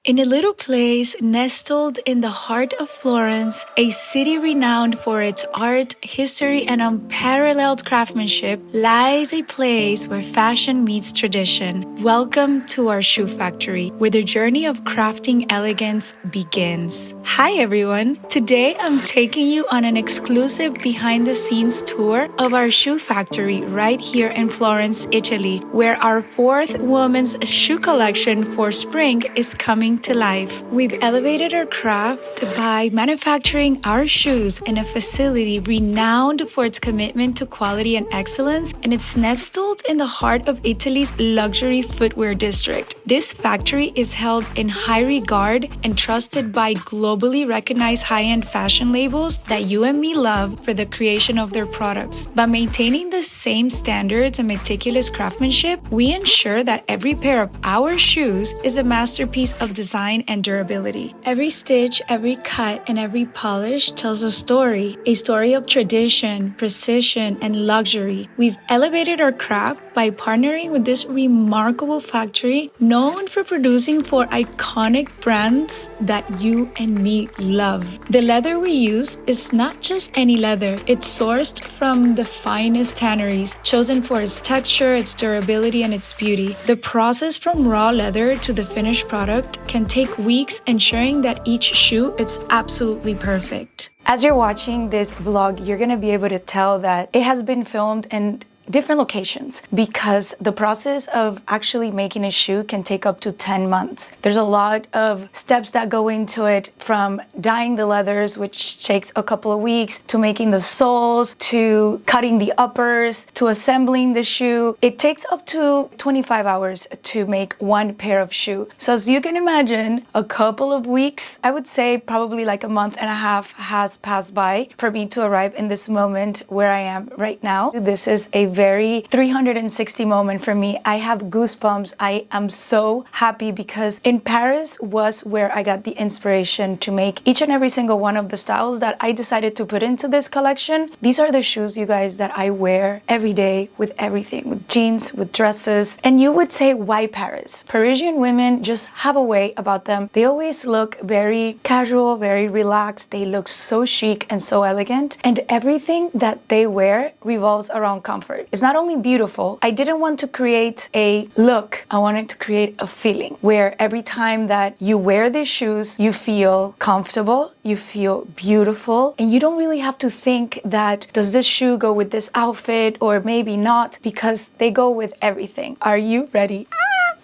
In a little place nestled in the heart of Florence, a city renowned for its art, history, and unparalleled craftsmanship, lies a place where fashion meets tradition. Welcome to our shoe factory, where the journey of crafting elegance begins. Hi everyone! Today I'm taking you on an exclusive behind-the-scenes tour of our shoe factory right here in Florence, Italy, where our fourth women's shoe collection for spring is coming to life. We've elevated our craft by manufacturing our shoes in a facility renowned for its commitment to quality and excellence, and it's nestled in the heart of Italy's luxury footwear district. This factory is held in high regard and trusted by globally recognized high-end fashion labels that you and me love for the creation of their products. By maintaining the same standards and meticulous craftsmanship, we ensure that every pair of our shoes is a masterpiece of design and durability. Every stitch, every cut, and every polish tells a story of tradition, precision, and luxury. We've elevated our craft by partnering with this remarkable factory known for producing for iconic brands that you and me love. The leather we use is not just any leather. It's sourced from the finest tanneries, chosen for its texture, its durability, and its beauty. The process from raw leather to the finished product can take weeks, ensuring that each shoe is absolutely perfect. As you're watching this vlog, you're gonna be able to tell that it has been filmed in different locations because the process of actually making a shoe can take up to 10 months. There's a lot of steps that go into it, from dyeing the leathers, which takes a couple of weeks, to making the soles, to cutting the uppers, to assembling the shoe. It takes up to 25 hours to make one pair of shoe. So as you can imagine, a couple of weeks, I would say probably like a month and a half, has passed by for me to arrive in this moment where I am right now. This is a very 360 moment for me. I have goosebumps. I am so happy because in Paris was where I got the inspiration to make each and every single one of the styles that I decided to put into this collection. These are the shoes, you guys, that I wear every day with everything, with jeans, with dresses. And you would say, why Paris? Parisian women just have a way about them. They always look very casual, very relaxed. They look so chic and so elegant. And everything that they wear revolves around comfort. It's not only beautiful, I didn't want to create a look, I wanted to create a feeling where every time that you wear these shoes, you feel comfortable, you feel beautiful, and you don't really have to think that, does this shoe go with this outfit or maybe not, because they go with everything. Are you ready?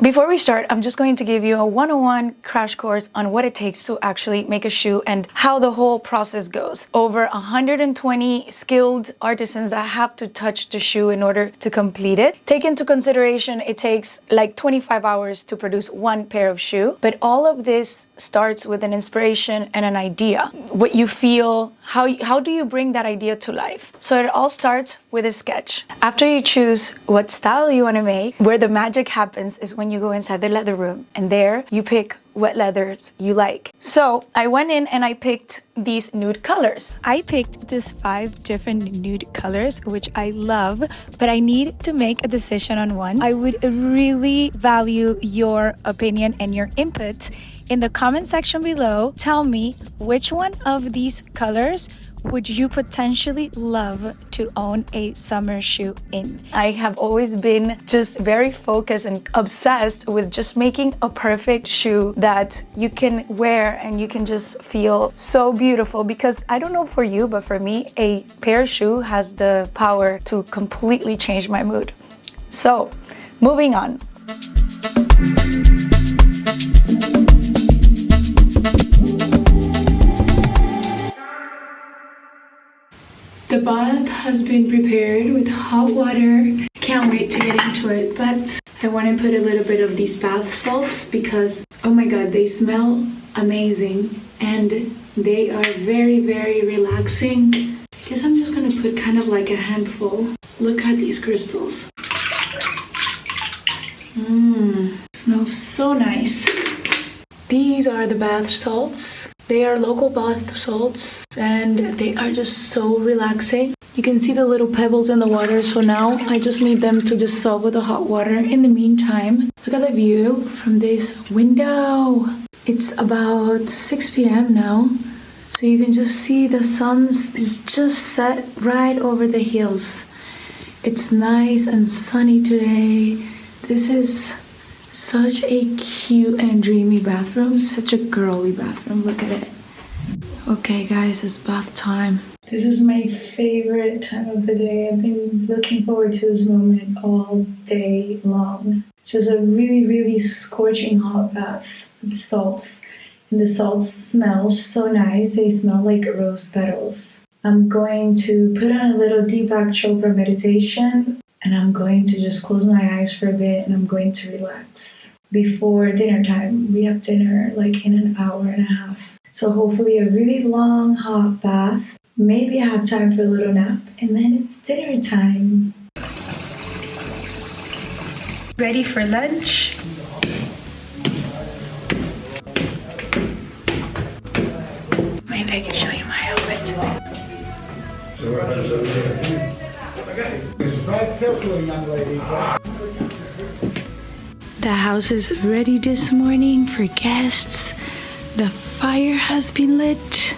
Before we start, I'm just going to give you a 101 crash course on what it takes to actually make a shoe and how the whole process goes. Over 120 skilled artisans that have to touch the shoe in order to complete it. Take into consideration, it takes like 25 hours to produce one pair of shoe, but all of this starts with an inspiration and an idea. What you feel, how do you bring that idea to life? So it all starts with a sketch. After you choose what style you want to make, where the magic happens is when you go inside the leather room, and there you pick what leathers you like. So I went in and I picked these nude colors. I picked these 5 different nude colors, which I love, but I need to make a decision on one. I would really value your opinion and your input in the comment section below. Tell me which one of these colors would you potentially love to own a summer shoe in? I have always been just very focused and obsessed with just making a perfect shoe that you can wear and you can just feel so beautiful, because I don't know for you, but for me, a pair of shoe has the power to completely change my mood. So, moving on. The bath has been prepared with hot water. Can't wait to get into it, but I want to put a little bit of these bath salts because, oh my god, they smell amazing and they are very, very relaxing. I guess I'm just gonna put kind of like a handful. Look at these crystals. Smells so nice. These are the bath salts. They are local bath salts and they are just so relaxing. You can see the little pebbles in the water, so now I just need them to dissolve with the hot water. In the meantime, look at the view from this window. It's about 6 p.m. now, so you can just see the sun is just set right over the hills. It's nice and sunny today. This is such a cute and dreamy bathroom, such a girly bathroom. Look at it. Okay guys, it's bath time. This is my favorite time of the day. I've been looking forward to this moment all day long. It's just a really scorching hot bath with salts. And the salts smell so nice. They smell like rose petals. I'm going to put on a little Deepak Chopra meditation, and I'm going to just close my eyes for a bit, and I'm going to relax. Before dinner time, we have dinner like in an hour and a half. So hopefully a really long hot bath. Maybe I have time for a little nap, and then it's dinner time. Ready for lunch? Maybe I can show you my outfit. The house is ready this morning for guests. The fire has been lit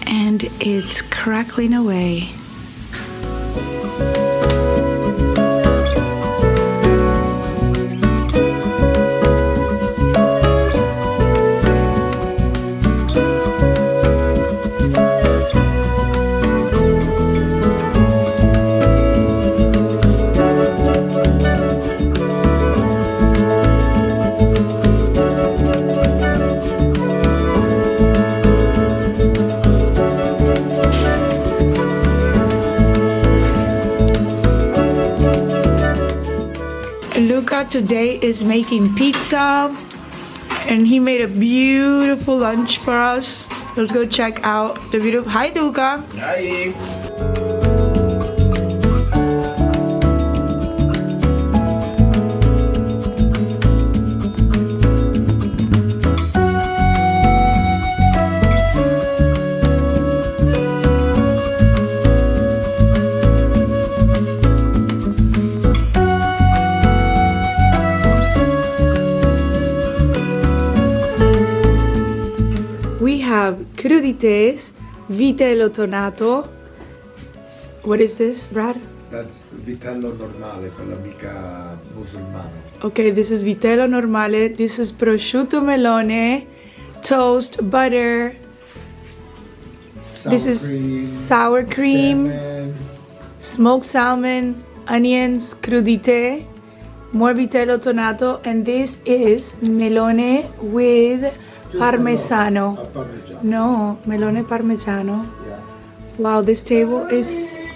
and it's crackling away. Luca today is making pizza and he made a beautiful lunch for us. Let's go check out the beautiful. Hi Luca. Hi. Crudités, vitello tonato. What is this, Brad? That's vitello normale, quella mica musulmana. Okay, this is vitello normale. This is prosciutto melone, toast, butter. This is sour cream, salmon, smoked salmon, onions, crudité, more vitello tonato, and this is melone with parmesano. No, melone parmigiano. Yeah. Wow, this table is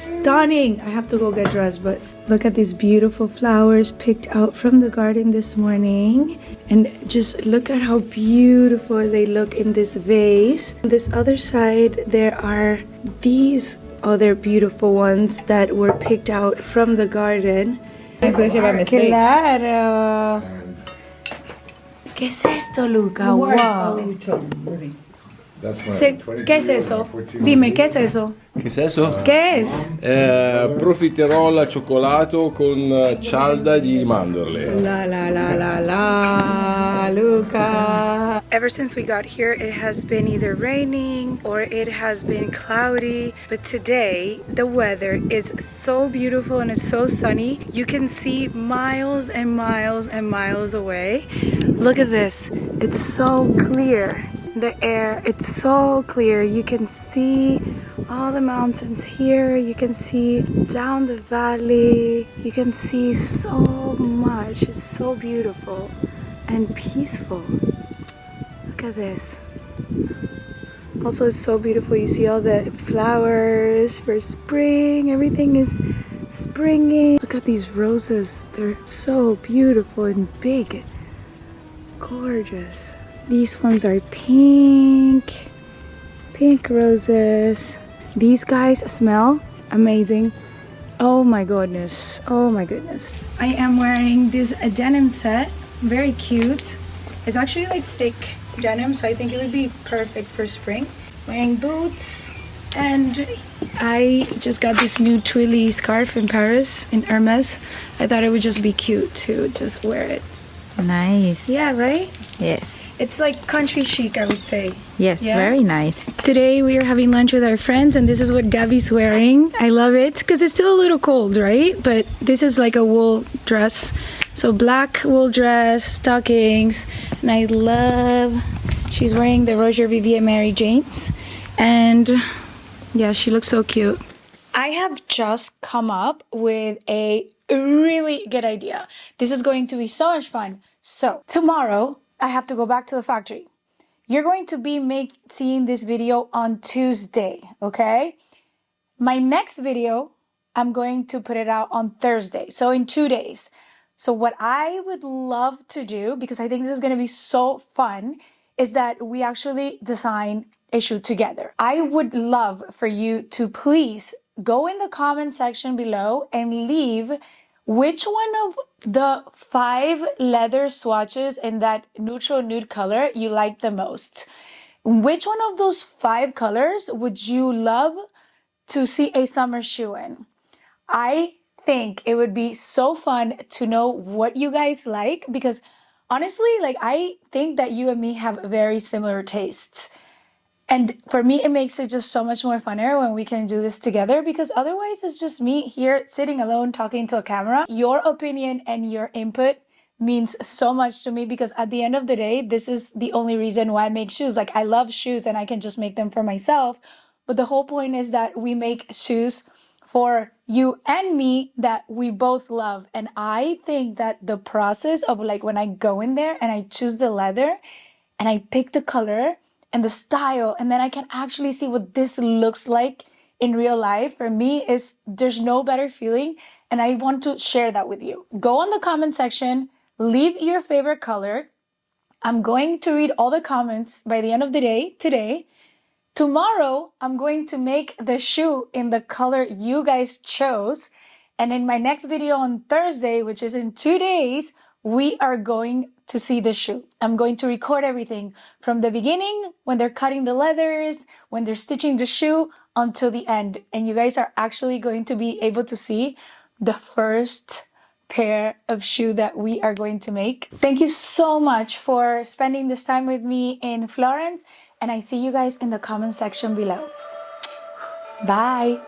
stunning. I have to go get dressed, but look at these beautiful flowers picked out from the garden this morning. And just look at how beautiful they look in this vase. On this other side, there are these other beautiful ones that were picked out from the garden. Claro. ¿Qué es esto, Luca? Wow. ¿Qué es eso? Dime, ¿qué es eso? Che senso? ¿Qué es? Profiterol al cioccolato con cialda di mandorle. La la la la la, Luca. Ever since we got here, it has been either raining or it has been cloudy. But today, the weather is so beautiful and it's so sunny. You can see miles and miles and miles away. Look at this. It's so clear. The air, it's so clear. You can see all the mountains here. You can see down the valley. You can see so much. It's so beautiful and peaceful. Look at this. Also, it's so beautiful. You see all the flowers for spring. Everything is springing. Look at these roses. They're so beautiful and big. Gorgeous. These ones are pink roses. These guys smell amazing. Oh my goodness. Oh my goodness. I am wearing this denim set. Very cute. It's actually like thick denim, so I think it would be perfect for spring. Wearing boots. And I just got this new twilly scarf in Paris, in Hermes. I thought it would just be cute to just wear it. Nice. Yeah, right? Yes. It's like country chic, I would say. Yes, Yeah? very nice. Today we are having lunch with our friends and this is what Gabby's wearing. I love it because it's still a little cold, right? But this is like a wool dress. So black wool dress, stockings, and I love, she's wearing the Roger Vivier Mary Janes. And yeah, she looks so cute. I have just come up with a really good idea. This is going to be so much fun. So tomorrow I have to go back to the factory. You're going to be seeing this video on Tuesday, okay? My next video, I'm going to put it out on Thursday, so in 2 days. So what I would love to do, because I think this is going to be so fun, is that we actually design a shoe together. I would love for you to please go in the comment section below and leave which one of the 5 leather swatches in that neutral nude color you like the most. Which one of those 5 colors would you love to see a summer shoe in? I think it would be so fun to know what you guys like, because honestly, like, I think that you and me have very similar tastes. And for me, it makes it just so much more funner when we can do this together, because otherwise it's just me here sitting alone talking to a camera. Your opinion and your input means so much to me, because at the end of the day, this is the only reason why I make shoes. Like, I love shoes and I can just make them for myself. But the whole point is that we make shoes for you and me that we both love. And I think that the process of, like, when I go in there and I choose the leather and I pick the color and the style, and then I can actually see what this looks like in real life, for me, there's no better feeling, and I want to share that with you. Go on the comment section, leave your favorite color. I'm going to read all the comments by the end of the day today. Tomorrow, I'm going to make the shoe in the color you guys chose. And in my next video on Thursday, which is in 2 days, we are going to see the shoe. I'm going to record everything from the beginning, when they're cutting the leathers, when they're stitching the shoe, until the end. And you guys are actually going to be able to see the first pair of shoe that we are going to make. Thank you so much for spending this time with me in Florence, and I see you guys in the comment section below. Bye!